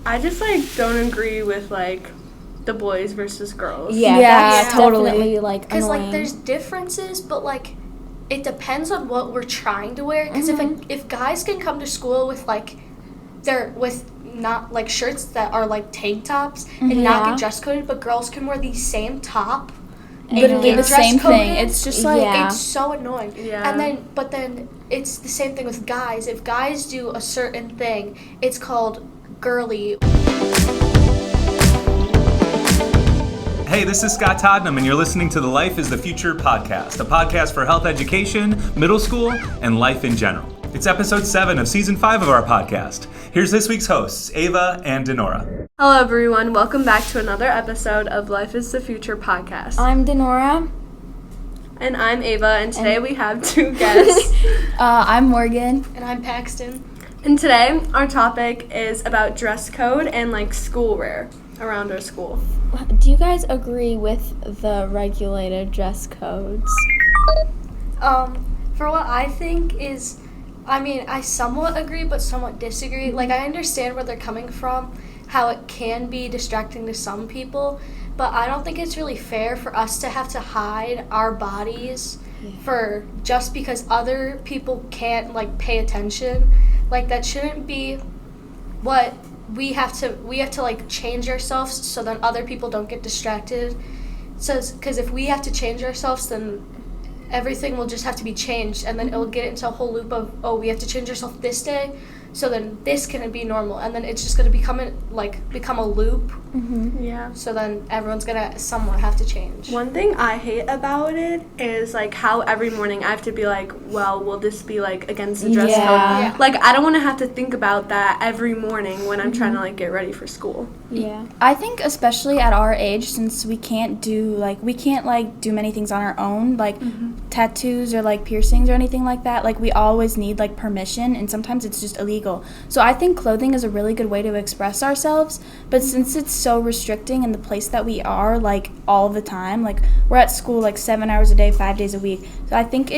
I just, don't agree with, the boys versus girls. Yeah, that's totally. Definitely, because, there's differences, but, it depends on what we're trying to wear. Because if guys can come to school with, with not, shirts that are, tank tops and not get dress coded, but girls can wear the same top. Literally the same thing. It's just, it's so annoying. Yeah. But then it's the same thing with guys. If guys do a certain thing, it's called girly. Hey, this is Scott Todnam, and you're listening to the Life is the Future podcast, a podcast for health education, middle school, and life in general. It's episode 7 of season 5 of our podcast. Here's this week's hosts, Ava and Dinora. Hello, everyone. Welcome back to another episode of Life is the Future podcast. I'm Dinora. And I'm Ava, and today we have two guests. I'm Morgan. And I'm Paxtyn. And today, our topic is about dress code and, school wear around our school. Do you guys agree with the regulated dress codes? For what I think is, I somewhat agree, but somewhat disagree. I understand where they're coming from, how it can be distracting to some people, but I don't think it's really fair for us to have to hide our bodies for just because other people can't, pay attention. That shouldn't be what we have to change ourselves so then other people don't get distracted. So, because if we have to change ourselves, then everything will just have to be changed, and then it'll get into a whole loop of, we have to change ourselves this day, so then this can be normal, and then it's just going to become a loop. Mm-hmm. Yeah. So then everyone's going to somewhat have to change. One thing I hate about it is, how every morning I have to be will this be, against the dress code? Yeah. I don't want to have to think about that every morning when I'm trying to, get ready for school. Yeah. I think especially at our age, since we can't do, do many things on our own, tattoos or, piercings or anything like that, we always need, permission, and sometimes it's just illegal. So I think clothing is a really good way to express ourselves, but since it's so restricting in the place that we are, all the time, we're at school, 7 hours a day, 5 days a week, so I think,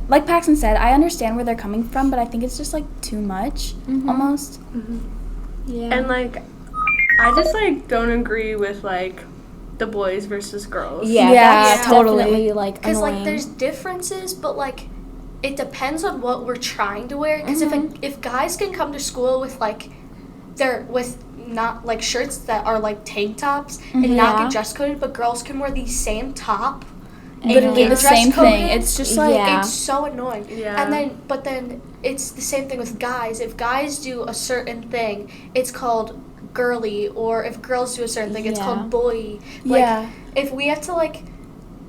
like Paxton said, I understand where they're coming from, but I think it's just, too much, almost. Mm-hmm. Yeah. And, I just, don't agree with, the boys versus girls. Yeah, totally. Definitely, because, there's differences, but, it depends on what we're trying to wear. Because if guys can come to school with not shirts that are tank tops and not get dress coded, but girls can wear the same top. Literally the same thing. It's just it's so annoying. Yeah. But then it's the same thing with guys. If guys do a certain thing, it's called girly, or if girls do a certain thing, it's called boy. If we have to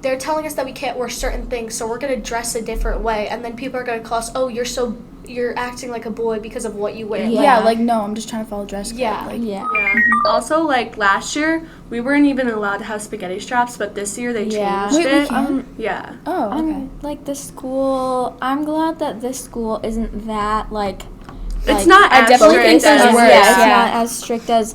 they're telling us that we can't wear certain things, so we're going to dress a different way, and then people are going to call us, you're acting like a boy because of what you wear. No, I'm just trying to follow dress code. Yeah. Also, last year, we weren't even allowed to have spaghetti straps, but this year they changed it. Yeah. Oh, okay. The school, I'm glad that this school isn't that, it's not as strict as it's not as strict as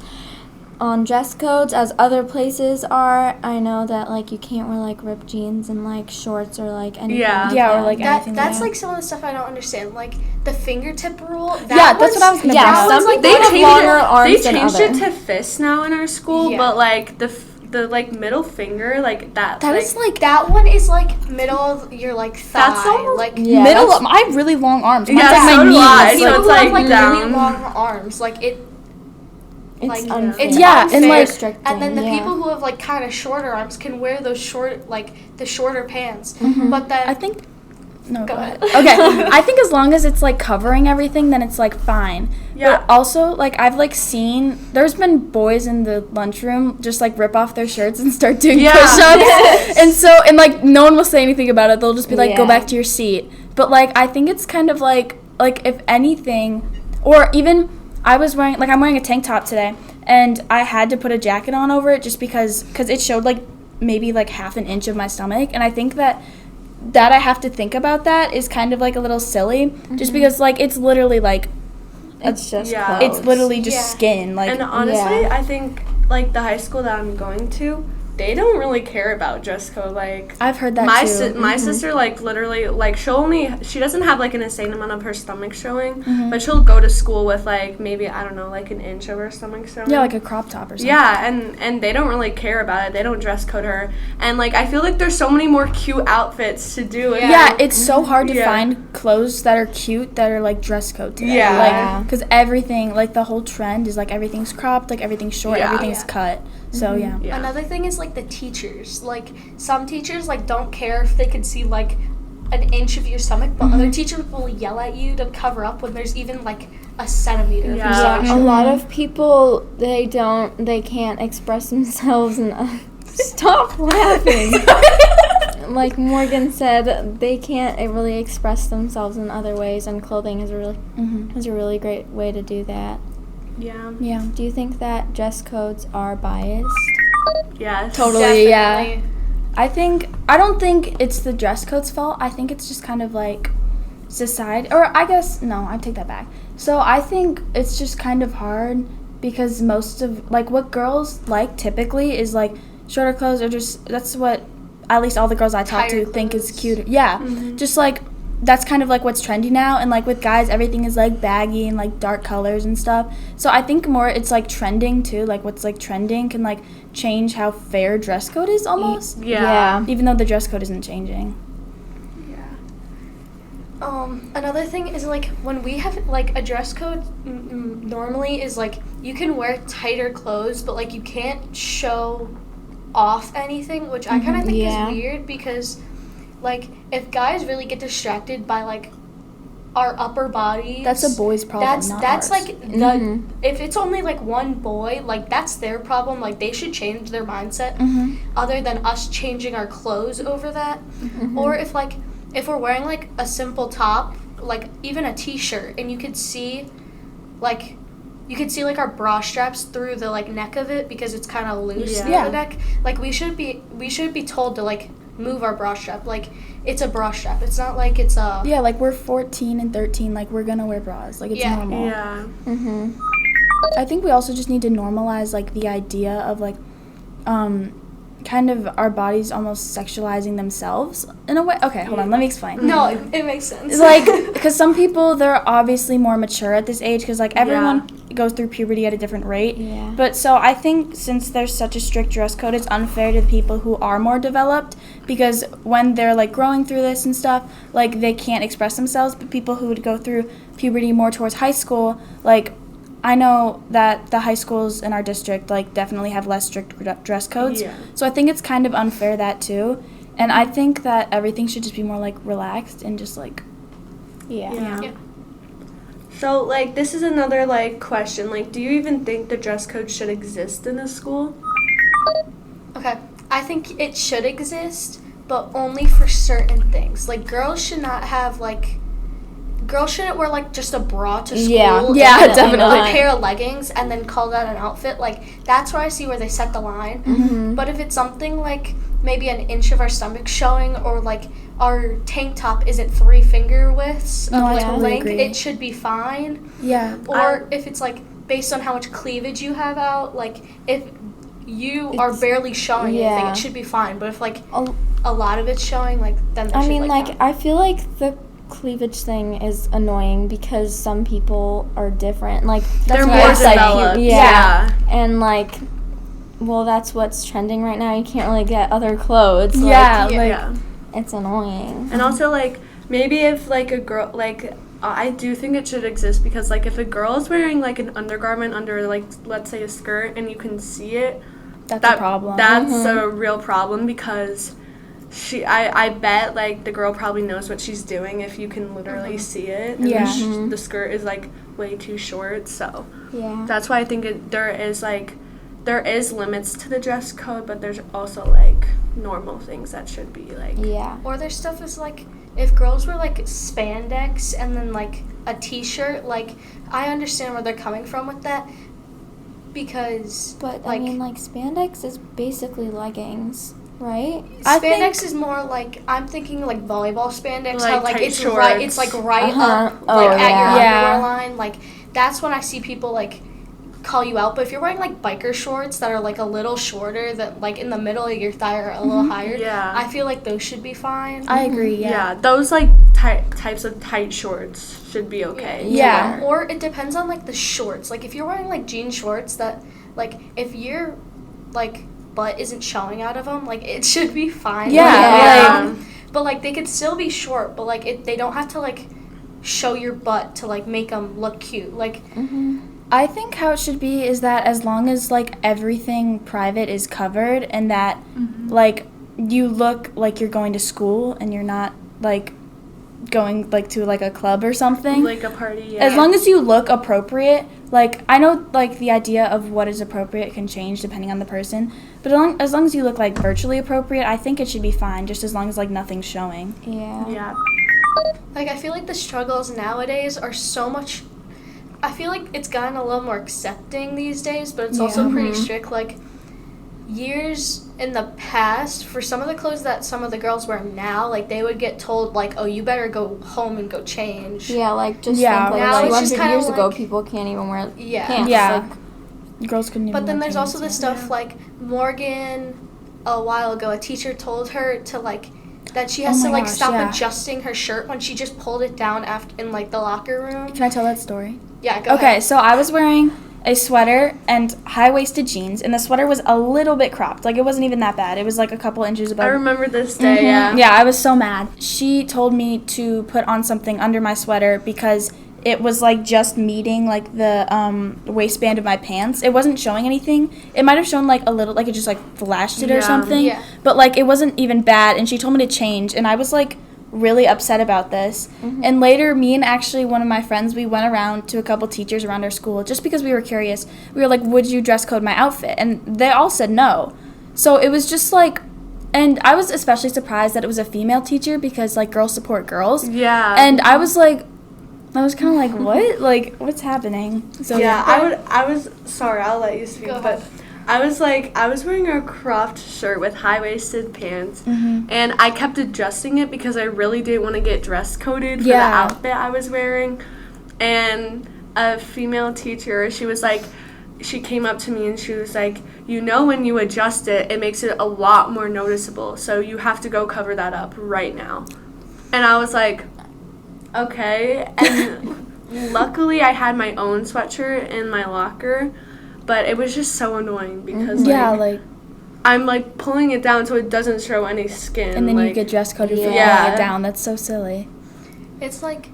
on dress codes as other places are. I know that you can't wear anything ripped jeans and shorts or anything anything. That's some of the stuff I don't understand. The fingertip rule. That's what I was gonna bring up. Some people have longer arms than others. They changed it to fists now in our school, but the middle finger that. That is that one is middle of your thigh. That's almost middle. I have really long arms. Yeah, my so do I. knees. People have really long arms. It's unfair. It's unfair. And then the people who have kind of shorter arms can wear those short the shorter pants. Mm-hmm. But then I think go ahead. Okay. I think as long as it's covering everything, then it's fine. Yeah. But also I've seen there's been boys in the lunchroom just rip off their shirts and start doing push-ups. And so no one will say anything about it. They'll just be go back to your seat. But I think it's kind of if anything, or even I was wearing, I'm wearing a tank top today, and I had to put a jacket on over it just because it showed, maybe, half an inch of my stomach, and I think that I have to think about that is kind of, a little silly, just because, it's literally, it's just it's literally just skin, and honestly, I think, the high school that I'm going to, they don't really care about dress code. Like, I've heard that too. My sister, like, literally, like, she doesn't have, like, an insane amount of her stomach showing, but she'll go to school with, like, maybe, I don't know, like, an inch of her stomach showing. Yeah, like a crop top or something. Yeah, and they don't really care about it. They don't dress code her. And, like, I feel like there's so many more cute outfits to do. Yeah, it's so hard to find clothes that are cute that are, like, dress code today. Yeah. Like, because everything, like, the whole trend is, like, everything's cropped, like, everything's short, everything's cut. So, yeah. Another thing is, like, the teachers. Like, some teachers, like, don't care if they can see, like, an inch of your stomach, but other teachers will yell at you to cover up when there's even, like, a centimeter of your stomach. A lot of people, they can't express themselves and stop laughing. Like Morgan said, they can't really express themselves in other ways, and clothing is a really great way to do that. Yeah. Do you think that dress codes are biased? Yes. Totally, Definitely. yeah. I don't think it's the dress code's fault. I think it's just kind of like society, or I guess, no, I take that back. So I think it's just kind of hard because most of, like, what girls like typically is, like, shorter clothes, or just, that's what at least all the girls I talk to think is cute. Yeah, just, like, that's kind of, like, what's trendy now. And, like, with guys, everything is, like, baggy and, like, dark colors and stuff. So I think more it's, like, trending, too. Like, what's, like, trending can, like, change how fair dress code is almost. Yeah. Even though the dress code isn't changing. Another thing is, like, when we have, like, a dress code normally is, like, you can wear tighter clothes, but, like, you can't show off anything, which I kind of think is weird because, like, if guys really get distracted by, like, our upper bodies, that's a boy's problem, not that's ours. like the if it's only like one boy, like, that's their problem. Like, they should change their mindset other than us changing our clothes over that. Or if we're wearing, like, a simple top, like, even a t-shirt, and you could see like our bra straps through the, like, neck of it because it's kind of loose near the neck. Like, we should be told to, like, move our bra strap. Like, it's a bra strap. It's not like it's a... Yeah, like, we're 14 and 13. Like, we're going to wear bras. Like, it's normal. Yeah. I think we also just need to normalize, like, the idea of, like, kind of our bodies almost sexualizing themselves in a way. Okay, hold on. Let me explain. No, it makes sense. Like, because some people, they're obviously more mature at this age because, like, everyone goes through puberty at a different rate. Yeah. But so I think since there's such a strict dress code, it's unfair to the people who are more developed because when they're, like, growing through this and stuff, like, they can't express themselves. But people who would go through puberty more towards high school, like, I know that the high schools in our district, like, definitely have less strict dress codes. Yeah. So I think it's kind of unfair that too. And I think that everything should just be more, like, relaxed and just, like... Yeah. So, like, this is another, like, question. Like, do you even think the dress code should exist in a school? Okay. I think it should exist, but only for certain things. Like, girls should not have, like... Girls shouldn't wear, like, just a bra to school. Yeah, definitely. A pair of leggings and then call that an outfit. Like, that's where I see where they set the line. But if it's something like maybe an inch of our stomach showing, or, like, our tank top isn't 3 finger widths of, like, length, it should be fine. Yeah. Or if it's, like, based on how much cleavage you have out, like, if you are barely showing anything, it should be fine. But if, like, a lot of it's showing, like, then I mean, like, I feel like the cleavage thing is annoying because some people are different. Like, they're more developed. And, like, well, that's what's trending right now. You can't really get other clothes. It's annoying. And also, like, maybe if, like, a girl, like, I do think it should exist because, like, if a girl is wearing, like, an undergarment under, like, let's say a skirt and you can see it, that's a problem. That's a real problem because I bet, like, the girl probably knows what she's doing if you can literally see it. And the skirt is, like, way too short. So that's why I think there is limits to the dress code, but there's also, like, normal things that should be, like... Yeah. Or their stuff is, like, if girls wear, like, spandex and then, like, a t-shirt, like, I understand where they're coming from with that because... But, like, I mean, like, spandex is basically leggings, right? Spandex is more like, I'm thinking, like, volleyball spandex, like, how, like, it's shorts. right, it's, like, right up, like, at your underwear line. Like, that's when I see people, like, call you out, but if you're wearing like biker shorts that are like a little shorter, that like in the middle of your thigh are a little higher, I feel like those should be fine. I agree. Yeah, those like types of tight shorts should be okay. Yeah. Or it depends on like the shorts. Like if you're wearing like jean shorts that like if your like butt isn't showing out of them, like it should be fine. But like they could still be short, but like they don't have to like show your butt to like make them look cute. Like I think how it should be is that as long as like everything private is covered and that like you look like you're going to school and you're not like going like to like a club or something, like a party, as long as you look appropriate. Like I know like the idea of what is appropriate can change depending on the person, but as long as you look like virtually appropriate, I think it should be fine, just as long as like nothing's showing. Like I feel like the struggles nowadays are so much, I feel like it's gotten a little more accepting these days, but it's also pretty strict. Like years in the past, for some of the clothes that some of the girls wear now, like they would get told like, oh, you better go home and go change. Yeah, like just think like now 200 years ago, like, people can't even wear pants. Yeah. Like, girls couldn't even But then wear there's pants, also this stuff like Morgan, a while ago, a teacher told her to like, that she has to like stop adjusting her shirt when she just pulled it down after in like the locker room. Can I tell that story? Yeah, go ahead. Okay, so I was wearing a sweater and high-waisted jeans, and the sweater was a little bit cropped. Like, it wasn't even that bad. It was like a couple inches above. I remember this day, Yeah, I was so mad. She told me to put on something under my sweater because it was like just meeting like the waistband of my pants. It wasn't showing anything. It might have shown like a little, like it just like flashed it or something. Yeah. But like it wasn't even bad, and she told me to change, and I was like really upset about this. And later, me and actually one of my friends, we went around to a couple teachers around our school just because we were curious. We were like, would you dress code my outfit? And they all said no. So it was just like, and I was especially surprised that it was a female teacher because like girls support girls. Yeah. And I was like, I was kind of like, what? Like, what's happening? So I was sorry, I'll let you speak, but I was wearing a cropped shirt with high-waisted pants, and I kept adjusting it because I really didn't want to get dress coded for the outfit I was wearing. And a female teacher, she came up to me and she was like, you know, when you adjust it, it makes it a lot more noticeable, so you have to go cover that up right now. And I was like, okay. And luckily I had my own sweatshirt in my locker, but it was just so annoying because I'm like pulling it down so it doesn't show any skin, and then you get dress coded for pulling it down. That's so silly. It's like,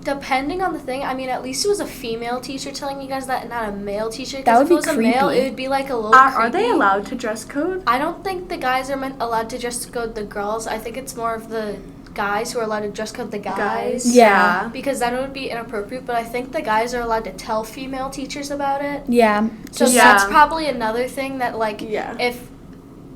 depending on the thing, I mean, at least it was a female teacher telling you guys that and not a male teacher. That would be if it was creepy. a male, it would be like a little creepy. Are they allowed to dress code? I don't think the guys are allowed to dress code the girls. I think it's more of the guys who are allowed to dress code the guys. Yeah. Because that would be inappropriate, but I think the guys are allowed to tell female teachers about it. Yeah. So that's probably another thing that, like, if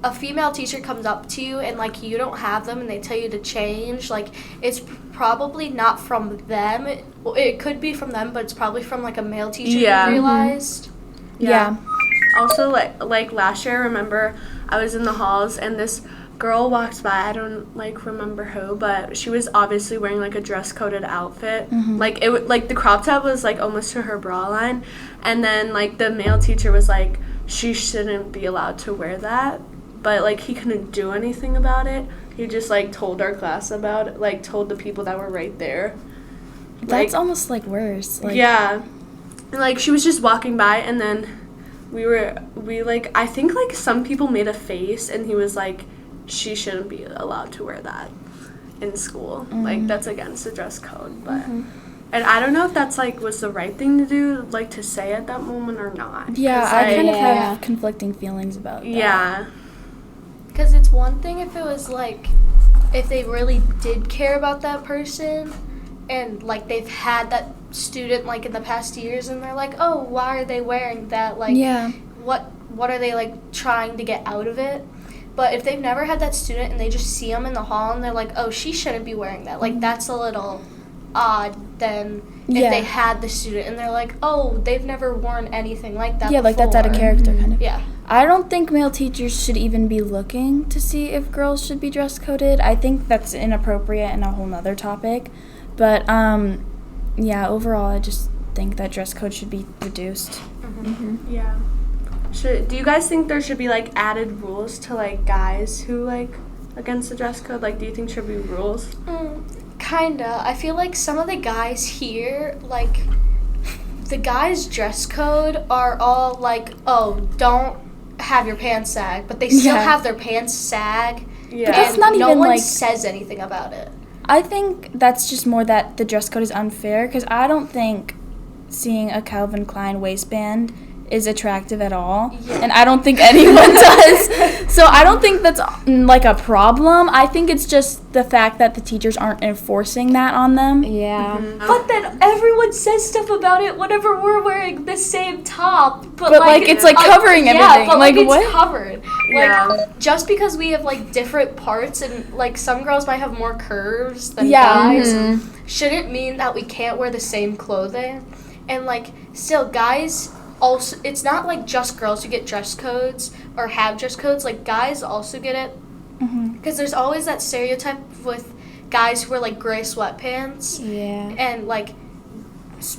a female teacher comes up to you and, like, you don't have them and they tell you to change, like, it's probably not from them. It could be from them, but it's probably from, like, a male teacher who realized. Yeah. Also, like last year, I remember I was in the halls and this girl walked by. I don't remember who, but she was obviously wearing like a dress coded outfit. Like the crop top was like almost to her bra line, and then like the male teacher was like, she shouldn't be allowed to wear that, but like he couldn't do anything about it. He just like told our class about it, like told the people that were right there. That's almost like worse. Like, and like she was just walking by, and then I think like some people made a face, and he was like, she shouldn't be allowed to wear that in school. Like, that's against the dress code. But and I don't know if that's, like, was the right thing to do, like, to say at that moment or not. Yeah, I kind of have conflicting feelings about that. Yeah. Because it's one thing if it was, like, if they really did care about that person and, like, they've had that student, like, in the past years and they're like, oh, why are they wearing that? Like, what are they, like, trying to get out of it? But if they've never had that student and they just see them in the hall and they're like, oh, she shouldn't be wearing that, like, that's a little odd than if they had the student and they're like, oh, they've never worn anything like that before. Like, that's out of character, kind of. Yeah. I don't think male teachers should even be looking to see if girls should be dress coded. I think that's inappropriate and a whole nother topic. But, overall, I just think that dress code should be reduced. Yeah. Do you guys think there should be, like, added rules to, like, guys who, like, against the dress code? Like, do you think should be rules? Kinda. I feel like some of the guys here, like, the guys' dress code are all like, oh, don't have your pants sag, but they still have their pants sag. Yeah. But that's not no even, one like, says anything about it. I think that's just more that the dress code is unfair, because I don't think seeing a Calvin Klein waistband is attractive at all, and I don't think anyone does. So I don't think that's like a problem. I think it's just the fact that the teachers aren't enforcing that on them. Yeah. But then everyone says stuff about it whenever we're wearing the same top. But like it's like covering everything. Yeah, but like it's what? covered. Like just because we have like different parts and like some girls might have more curves than guys, shouldn't mean that we can't wear the same clothing. And like still guys also, it's not like just girls who get dress codes or have dress codes. Like guys also get it, because there's always that stereotype with guys who wear like gray sweatpants. Yeah. And like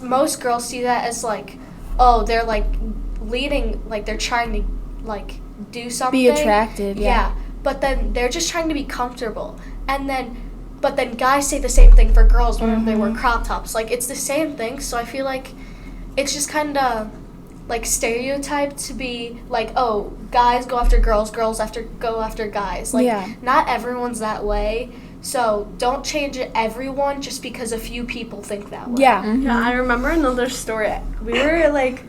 most girls see that as like, oh, they're like leading, like they're trying to like do something. Be attractive. Yeah. But then they're just trying to be comfortable, but then guys say the same thing for girls whenever they wear crop tops. Like it's the same thing. So I feel like it's just kind of like stereotyped to be like, oh, guys go after girls, girls go after guys. Like not everyone's that way. So don't change everyone just because a few people think that way. Yeah. Yeah, I remember another story. We were like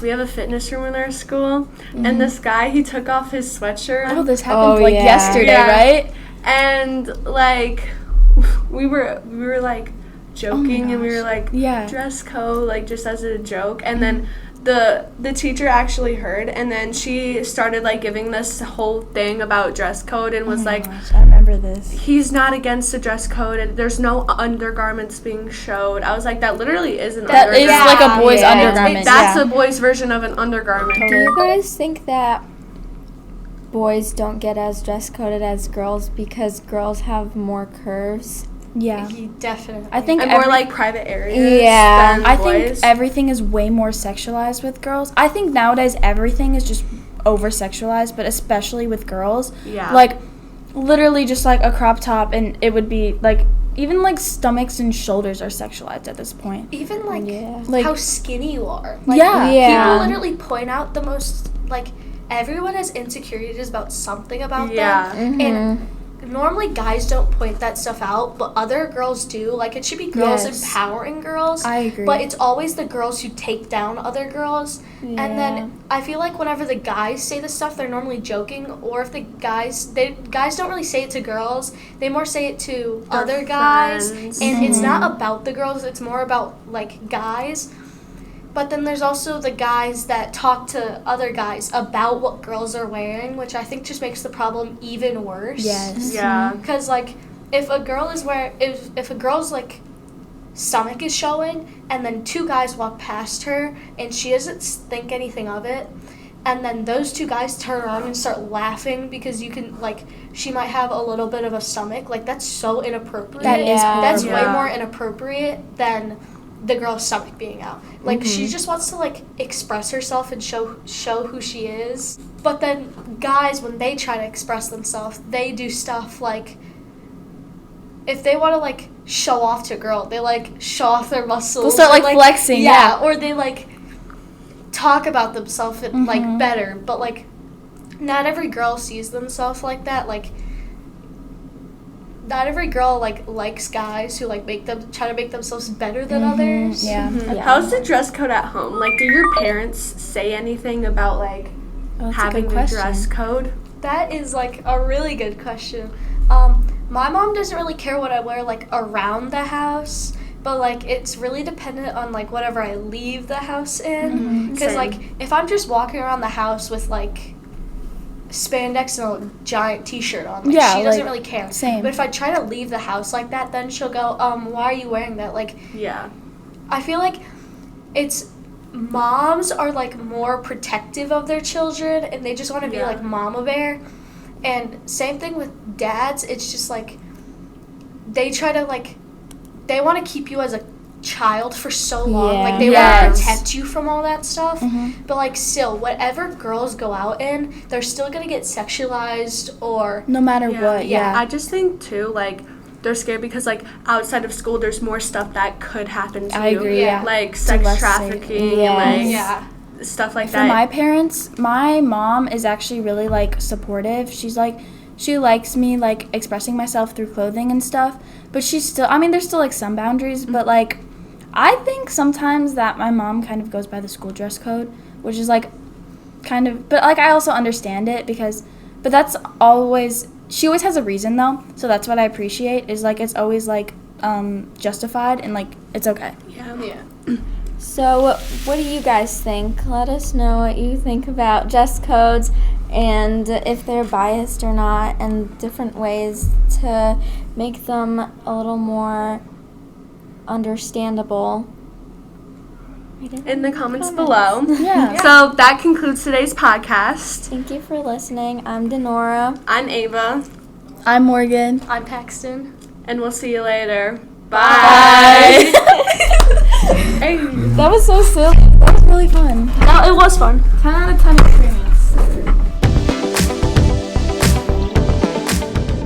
we have a fitness room in our school, and this guy, he took off his sweatshirt. Oh, this happened yesterday, right? And like we were like joking, and we were like, dress code, like just as a joke, and then the teacher actually heard, and then she started like giving this whole thing about dress code and was like, gosh, I remember this. He's not against the dress code, and there's no undergarments being showed. I was like, that literally is an undergarment. That is like a boy's undergarment. That's a boy's version of an undergarment. Do you guys think that boys don't get as dress coded as girls because girls have more curves? Yeah. Definitely. I think more like private areas. Yeah. Than I boys. think everything is way more sexualized with girls. I think nowadays everything is just over sexualized, but especially with girls. Yeah. Like literally just like a crop top, and it would be like even like stomachs and shoulders are sexualized at this point. Even like like how skinny you are. Like, yeah. People literally point out the most, like, everyone has insecurities about something about them. And normally guys don't point that stuff out, but other girls do. Like, it should be girls empowering girls. I agree. But it's always the girls who take down other girls. Yeah. And then I feel like whenever the guys say this stuff, they're normally joking. Or if the guys don't really say it to girls, they more say it to Their other guys. friends. And it's not about the girls, it's more about, like, guys. But then there's also the guys that talk to other guys about what girls are wearing, which I think just makes the problem even worse. Yes. Yeah. Because, like, if a girl's, like, stomach is showing, and then two guys walk past her, and she doesn't think anything of it, and then those two guys turn around and start laughing because you can, like, she might have a little bit of a stomach, like, that's so inappropriate. That is That's horrible. way more inappropriate than the girl's stomach being out. Like, she just wants to, like, express herself and show who she is. But then guys, when they try to express themselves, they do stuff like, if they want to, like, show off to a girl, they, like, show off their muscles. They'll start, like, flexing, yeah. Or they, like, talk about themselves, like, better. But, like, not every girl sees themselves like that. Like, not every girl, like, likes guys who, like, try to make themselves better than others. Yeah. How's the dress code at home? Like, do your parents say anything about, like, having the dress code? That is, like, a really good question. My mom doesn't really care what I wear, like, around the house, but, like, it's really dependent on, like, whatever I leave the house in. Because, like, if I'm just walking around the house with, like, spandex and a giant t-shirt on, like, she doesn't really care. Same. But if I try to leave the house like that, then she'll go, why are you wearing that? Like, I feel like moms are, like, more protective of their children, and they just want to be, like, mama bear. And same thing with dads. It's just, like, they try to, like, they want to keep you as a child for so long. Yeah. Like, they want to protect you from all that stuff. But, like, still, whatever girls go out in, they're still going to get sexualized or... No matter what, I just think, too, like, they're scared because, like, outside of school, there's more stuff that could happen to you. I agree, Like, sex trafficking, stuff like that. For my parents, my mom is actually really, like, supportive. She's, like, she likes me, like, expressing myself through clothing and stuff. But she's still, I mean, there's still, like, some boundaries. But, like, I think sometimes that my mom kind of goes by the school dress code, which is, like, kind of, but, like, I also understand it because, but that's always, she always has a reason, though. So that's what I appreciate, is, like, it's always, like, justified and, like, it's okay. Yeah. So, what do you guys think? Let us know what you think about dress codes and if they're biased or not, and different ways to make them a little more understandable. In the comments below. Yeah. So that concludes today's podcast. Thank you for listening. I'm Dinora. I'm Ava. I'm Morgan. I'm Paxtyn. And we'll see you later. Bye. Hey, that was so silly. That was really fun. No, it was fun. 10 out of 10 experience.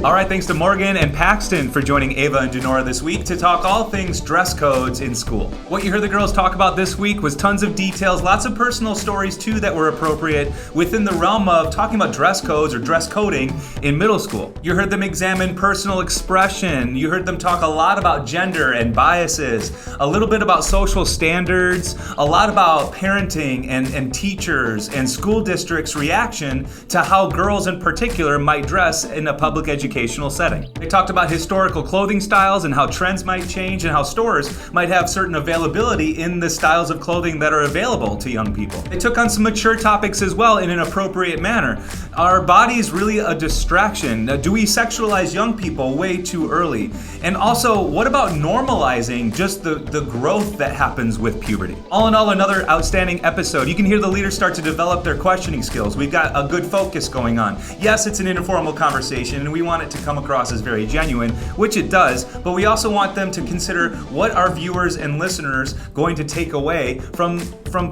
All right, thanks to Morgan and Paxtyn for joining Ava and Dinora this week to talk all things dress codes in school. What you heard the girls talk about this week was tons of details, lots of personal stories too that were appropriate within the realm of talking about dress codes or dress coding in middle school. You heard them examine personal expression. You heard them talk a lot about gender and biases, a little bit about social standards, a lot about parenting and teachers and school districts' reaction to how girls in particular might dress in a public educational setting. They talked about historical clothing styles and how trends might change and how stores might have certain availability in the styles of clothing that are available to young people. They took on some mature topics as well in an appropriate manner. Are bodies really a distraction? Do we sexualize young people way too early? And also, what about normalizing just the growth that happens with puberty? All in all, another outstanding episode. You can hear the leaders start to develop their questioning skills. We've got a good focus going on. Yes, it's an informal conversation, and we want it to come across as very genuine, which it does, but we also want them to consider what our viewers and listeners going to take away from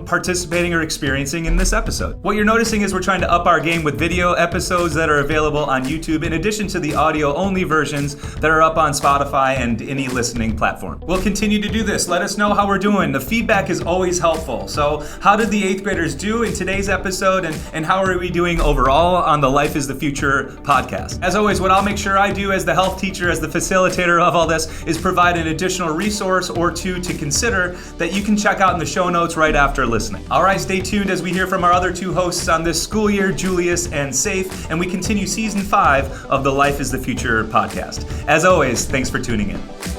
participating or experiencing in this episode. What you're noticing is we're trying to up our game with video episodes that are available on YouTube, in addition to the audio-only versions that are up on Spotify and any listening platform. We'll continue to do this. Let us know how we're doing. The feedback is always helpful. So how did the 8th graders do in today's episode, and how are we doing overall on the Life is the Future podcast? As always, what I'll make sure I do as the health teacher, as the facilitator of all this, is provide an additional resource or two to consider that you can check out in the show notes right after listening. All right, stay tuned as we hear from our other two hosts on this school year, Julius and Safe, and we continue season 5 of the Life is the Future podcast. As always, thanks for tuning in.